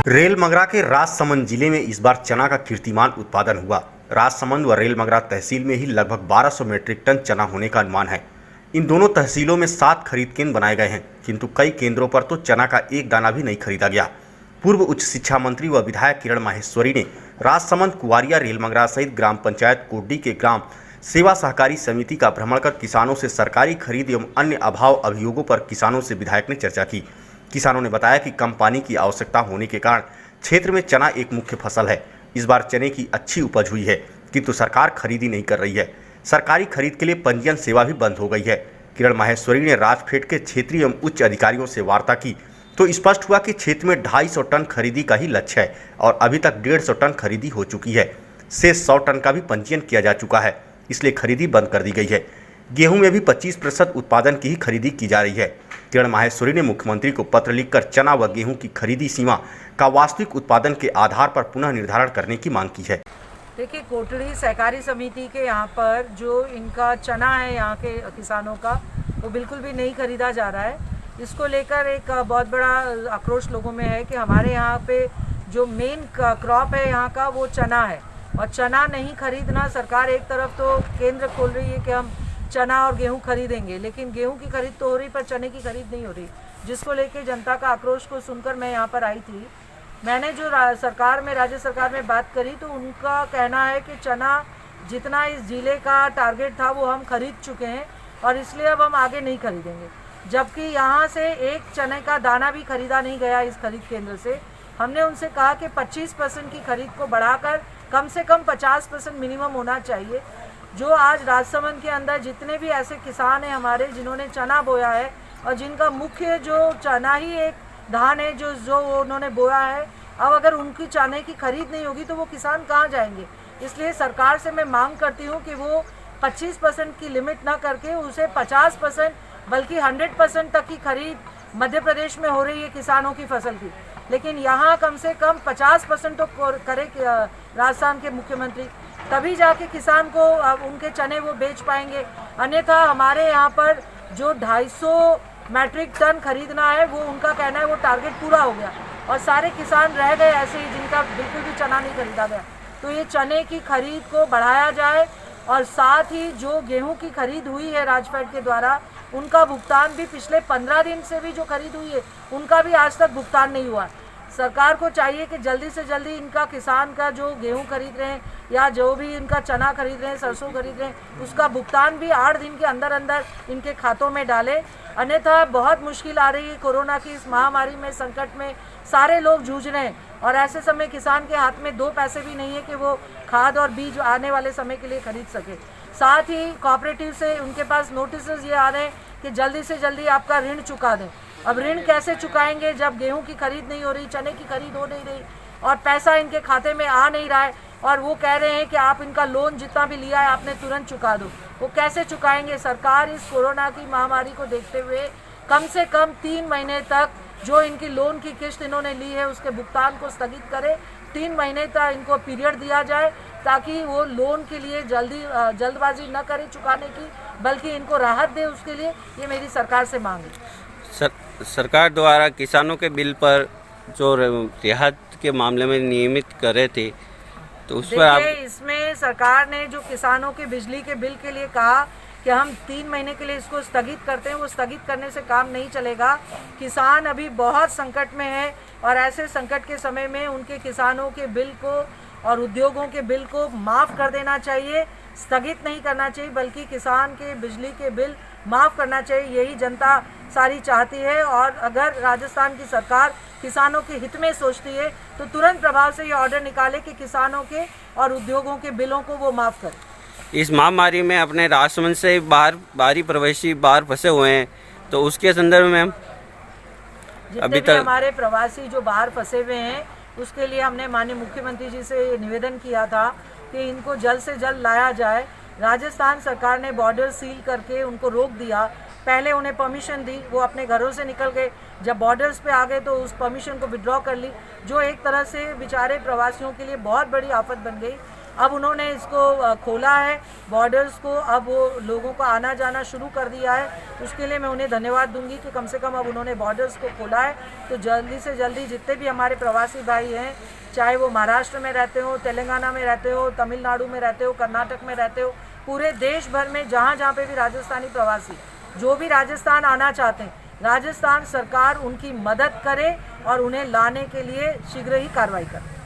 रेलमंगरा के राजसमंद जिले में इस बार चना का कीर्तिमान उत्पादन हुआ। राजसमंद व रेलमंगरा तहसील में ही लगभग 1200 मीट्रिक टन चना होने का अनुमान है। इन दोनों तहसीलों में 7 खरीद केंद्र बनाए गए हैं, किंतु कई केंद्रों पर तो चना का एक दाना भी नहीं खरीदा गया। पूर्व उच्च शिक्षा मंत्री व विधायक किरण माहेश्वरी ने राजसमंद, कुवारिया, रेलमंगरा सहित ग्राम पंचायत कोड्डी के ग्राम सेवा सहकारी समिति का भ्रमण कर किसानों से सरकारी खरीद एवं अन्य अभाव अभियोगों पर किसानों से विधायक ने चर्चा की। किसानों ने बताया कि कम पानी की आवश्यकता होने के कारण क्षेत्र में चना एक मुख्य फसल है। इस बार चने की अच्छी उपज हुई है, किंतु सरकार खरीदी नहीं कर रही है। सरकारी खरीद के लिए पंजीयन सेवा भी बंद हो गई है। किरण माहेश्वरी ने राजफेड के क्षेत्रीय एवं उच्च अधिकारियों से वार्ता की तो स्पष्ट हुआ कि क्षेत्र में 250 टन खरीदी का ही लक्ष्य है और अभी तक 150 टन खरीदी हो चुकी है। शेष 100 टन का भी पंजीयन किया जा चुका है, इसलिए खरीदी बंद कर दी गई है। गेहूं में भी 25% उत्पादन की ही खरीदी की जा रही है। किरण माहेश्वरी ने मुख्यमंत्री को पत्र लिखकर चना व गेहूं की खरीदी सीमा का वास्तविक उत्पादन के आधार पर पुनः निर्धारण करने की मांग की है। देखिए, कोटड़ी सहकारी समिति के यहाँ पर जो इनका चना है यहाँ के किसानों का, वो बिल्कुल भी नहीं खरीदा जा रहा है। इसको लेकर एक बहुत बड़ा आक्रोश लोगों में है कि हमारे यहाँ पे जो मेन क्रॉप है यहाँ का वो चना है और चना नहीं खरीदना। सरकार एक तरफ तो केंद्र खोल रही है कि हम चना और गेहूं खरीदेंगे, लेकिन गेहूं की खरीद तो हो रही पर चने की खरीद नहीं हो रही, जिसको लेके जनता का आक्रोश को सुनकर मैं यहाँ पर आई थी। मैंने जो राज्य सरकार में बात करी तो उनका कहना है कि चना जितना इस जिले का टारगेट था वो हम खरीद चुके हैं और इसलिए अब हम आगे नहीं खरीदेंगे। जबकि यहाँ से एक चने का दाना भी खरीदा नहीं गया इस खरीद केंद्र से। हमने उनसे कहा कि 25% की खरीद को बढ़ाकर कम से कम 50% मिनिमम होना चाहिए। जो आज राजसमंद के अंदर जितने भी ऐसे किसान हैं हमारे जिन्होंने चना बोया है और जिनका मुख्य जो चना ही एक धान है जो उन्होंने बोया है, अब अगर उनकी चने की खरीद नहीं होगी तो वो किसान कहाँ जाएंगे। इसलिए सरकार से मैं मांग करती हूँ कि वो 25% की लिमिट ना करके उसे 50% बल्कि 100% तक की खरीद मध्य प्रदेश में हो रही है किसानों की फसल की, लेकिन यहाँ कम से कम 50% तो करे राजस्थान के मुख्यमंत्री, तभी जाके किसान को उनके चने वो बेच पाएंगे। अन्यथा हमारे यहाँ पर जो 250 मैट्रिक टन खरीदना है वो उनका कहना है वो टारगेट पूरा हो गया और सारे किसान रह गए ऐसे ही जिनका बिल्कुल भी चना नहीं खरीदा गया। तो ये चने की खरीद को बढ़ाया जाए और साथ ही जो गेहूं की खरीद हुई है राजफेड के द्वारा उनका भुगतान भी पिछले 15 दिन से भी जो खरीद हुई है उनका भी आज तक भुगतान नहीं हुआ। सरकार को चाहिए कि जल्दी से जल्दी इनका किसान का जो गेहूं खरीद रहे हैं या जो भी इनका चना खरीद रहे हैं, सरसों खरीद रहे हैं, उसका भुगतान भी 8 दिन के अंदर अंदर इनके खातों में डाले। अन्यथा बहुत मुश्किल आ रही है। कोरोना की इस महामारी में, संकट में सारे लोग जूझ रहे हैं और ऐसे समय किसान के हाथ में 2 पैसे भी नहीं है कि वो खाद और बीज आने वाले समय के लिए खरीद सके। साथ ही कोऑपरेटिव से उनके पास नोटिस ये आ रहे हैं कि जल्दी से जल्दी आपका ऋण चुका दें। अब ऋण कैसे चुकाएंगे जब गेहूं की खरीद नहीं हो रही, चने की खरीद हो नहीं रही और पैसा इनके खाते में आ नहीं रहा है और वो कह रहे हैं कि आप इनका लोन जितना भी लिया है आपने तुरंत चुका दो। वो कैसे चुकाएंगे? सरकार इस कोरोना की महामारी को देखते हुए कम से कम 3 महीने तक जो इनकी लोन की किस्त इन्होंने ली है उसके भुगतान को स्थगित करे। 3 महीने तक इनको पीरियड दिया जाए ताकि वो लोन के लिए जल्दबाजी न करे चुकाने की, बल्कि इनको राहत दे। उसके लिए ये मेरी सरकार से मांग है। सरकार द्वारा किसानों के बिल पर जो रियायत के मामले में नियमित कर रहे थे तो उस पर आप इसमें सरकार ने जो किसानों के बिजली के बिल के लिए कहा कि हम 3 महीने के लिए इसको स्थगित करते हैं, वो स्थगित करने से काम नहीं चलेगा। किसान अभी बहुत संकट में है और ऐसे संकट के समय में उनके किसानों के बिल को और उद्योगों के बिल को माफ़ कर देना चाहिए, स्थगित नहीं करना चाहिए, बल्कि किसान के बिजली के बिल माफ़ करना चाहिए। यही जनता सारी चाहती है और अगर राजस्थान की सरकार किसानों के हित में सोचती है तो तुरंत प्रभाव से ये ऑर्डर निकाले कि किसानों के और उद्योगों के बिलों को वो माफ़ करे। इस महामारी में अपने राजसमंद से बाहरी प्रवासी बाहर फंसे हुए हैं, तो उसके संदर्भ में अभी तक हमारे प्रवासी जो बाहर फंसे हुए हैं उसके लिए हमने माननीय मुख्यमंत्री जी से निवेदन किया था कि इनको जल्द से जल्द लाया जाए। राजस्थान सरकार ने बॉर्डर सील करके उनको रोक दिया। पहले उन्हें परमिशन दी, वो अपने घरों से निकल गए, जब बॉर्डर्स पे आ गए तो उस परमिशन को विड्रॉ कर ली, जो एक तरह से बेचारे प्रवासियों के लिए बहुत बड़ी आफत बन गई। अब उन्होंने इसको खोला है बॉर्डर्स को, अब वो लोगों को आना जाना शुरू कर दिया है। उसके लिए मैं उन्हें धन्यवाद दूंगी कि कम से कम अब उन्होंने बॉर्डर्स को खोला है। तो जल्दी से जल्दी जितने भी हमारे प्रवासी भाई हैं, चाहे वो महाराष्ट्र में रहते हो, तेलंगाना में रहते हो, तमिलनाडु में रहते हो, कर्नाटक में रहते हो, पूरे देश भर में जहाँ जहाँ पे भी राजस्थानी प्रवासी जो भी राजस्थान आना चाहते हैं, राजस्थान सरकार उनकी मदद करे और उन्हें लाने के लिए शीघ्र ही कार्रवाई करे।